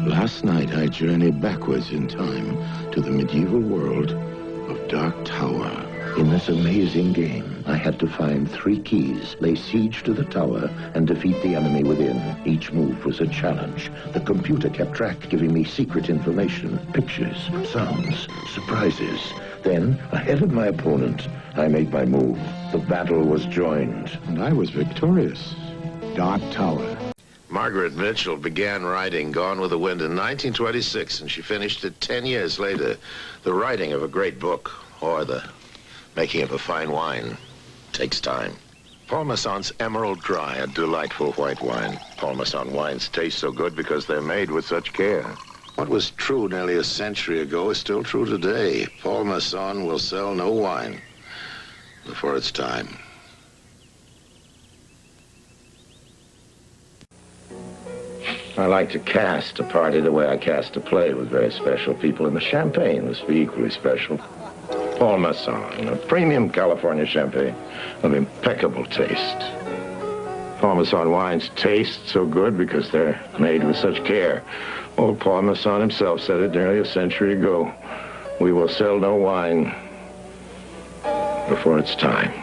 Last night, I journeyed backwards in time to the medieval world of Dark Tower. In this amazing game, I had to find 3 keys, lay siege to the tower, and defeat the enemy within. Each move was a challenge. The computer kept track, giving me secret information, pictures, sounds, surprises. Then, ahead of my opponent, I made my move. The battle was joined. And I was victorious. Dark Tower. Margaret Mitchell began writing Gone with the Wind in 1926, and she finished it 10 years later. The writing of a great book, or the making of a fine wine, takes time. Paul Masson's Emerald Dry, a delightful white wine. Paul Masson wines taste so good because they're made with such care. What was true nearly a century ago is still true today. Paul Masson will sell no wine before it's time. I like to cast a party the way I cast a play with very special people, and the champagne must be equally special. Paul Masson, a premium California champagne of impeccable taste. Paul Masson wines taste so good because they're made with such care. Old Paul Masson himself said it nearly a century ago. We will sell no wine before it's time.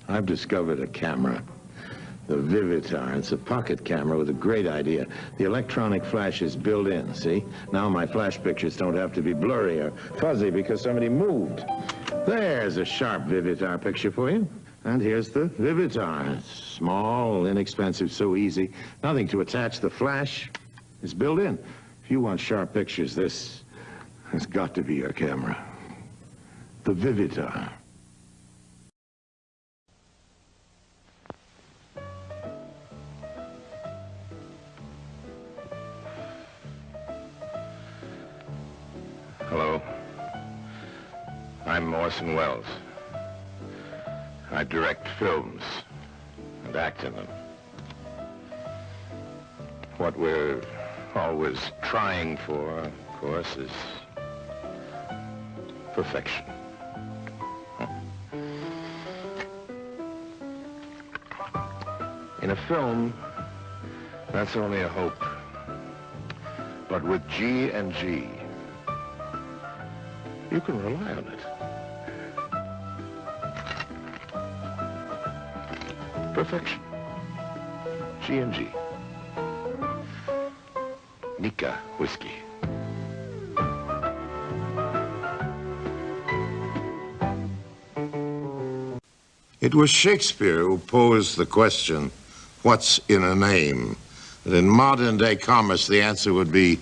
I've discovered a camera, the Vivitar. It's a pocket camera with a great idea. The electronic flash is built in, see? Now my flash pictures don't have to be blurry or fuzzy because somebody moved. There's a sharp Vivitar picture for you. And here's the Vivitar. It's small, inexpensive, so easy. Nothing to attach. The flash is built in. If you want sharp pictures, this has got to be your camera. The Vivitar. Hello. I'm Orson Welles. I direct films and act in them. What we're always trying for, of course, is perfection. In a film, that's only a hope. But with G&G, you can rely on it. Perfection. G&G. Nika whiskey. It was Shakespeare who posed the question, what's in a name? That in modern day commerce, the answer would be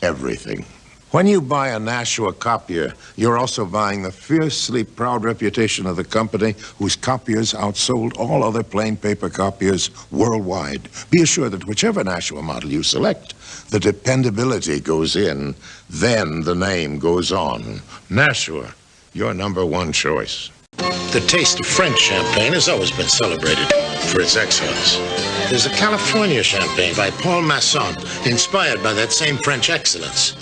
everything. When you buy a Nashua copier, you're also buying the fiercely proud reputation of the company whose copiers outsold all other plain paper copiers worldwide. Be assured that whichever Nashua model you select, the dependability goes in, then the name goes on. Nashua, your #1 choice. The taste of French champagne has always been celebrated for its excellence. There's a California champagne by Paul Masson, inspired by that same French excellence.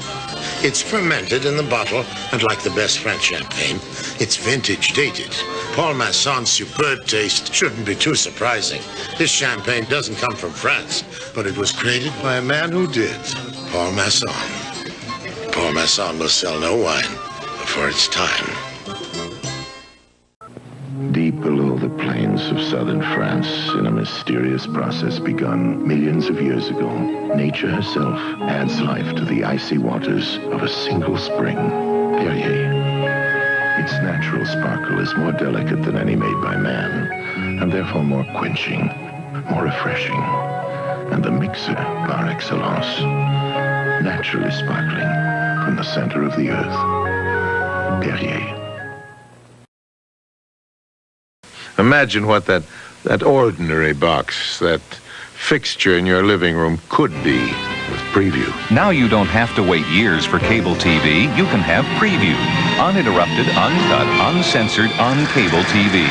It's fermented in the bottle, and like the best French champagne, it's vintage dated. Paul Masson's superb taste shouldn't be too surprising. This champagne doesn't come from France, but it was created by a man who did, Paul Masson. Paul Masson will sell no wine before it's time. Deep below the plains of southern France, in a mysterious process begun millions of years ago, nature herself adds life to the icy waters of a single spring, Perrier. Its natural sparkle is more delicate than any made by man, and therefore more quenching, more refreshing, and the mixer par excellence, naturally sparkling from the center of the earth. Perrier. Imagine what that ordinary box, that fixture in your living room could be with Preview. Now you don't have to wait years for cable TV. You can have Preview. Uninterrupted, uncut, uncensored, uncable TV.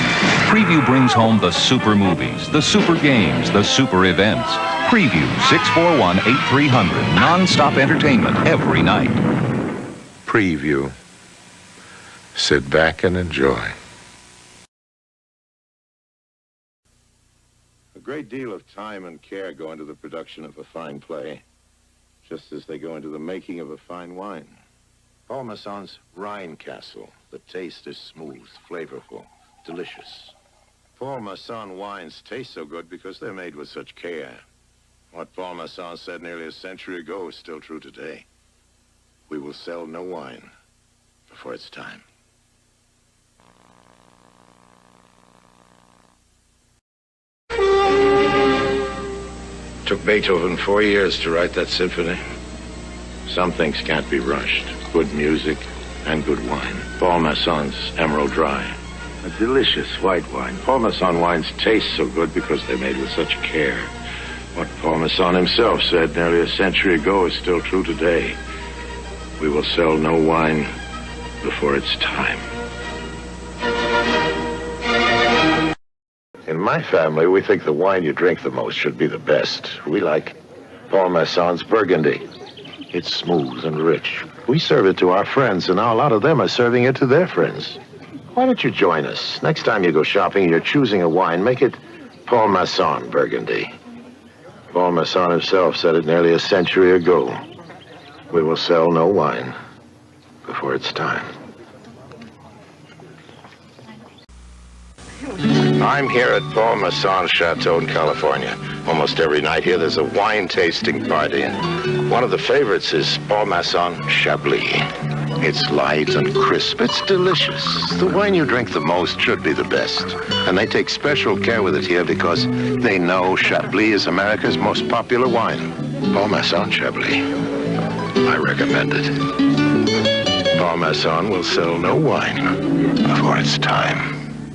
Preview brings home the super movies, the super games, the super events. Preview 641-8300. Non-stop entertainment every night. Preview. Sit back and enjoy. great deal of time and care go into the production of a fine play, just as they go into the making of a fine wine. Paul Masson's Rhine Castle. The taste is smooth, flavorful, delicious. Paul Masson wines taste so good because they're made with such care. What Paul Masson said nearly a century ago is still true today. We will sell no wine before it's time. Took Beethoven 4 years to write that symphony. Some things can't be rushed. Good music and good wine. Paul Masson's Emerald Rye. A delicious white wine. Paul Masson wines taste so good because they're made with such care. What Paul Masson himself said nearly a century ago is still true today. We will sell no wine before it's time. In my family, we think the wine you drink the most should be the best. We like Paul Masson's Burgundy. It's smooth and rich. We serve it to our friends, and now a lot of them are serving it to their friends. Why don't you join us? Next time you go shopping and you're choosing a wine, make it Paul Masson Burgundy. Paul Masson himself said it nearly a century ago. We will sell no wine before it's time. I'm here at Paul Masson's Chateau in California. Almost every night here there's a wine tasting party, and one of the favorites is Paul Masson Chablis. It's light and crisp. It's delicious. The wine you drink the most should be the best. And they take special care with it here because they know Chablis is America's most popular wine. Paul Masson Chablis. I recommend it. Paul Masson will sell no wine before it's time.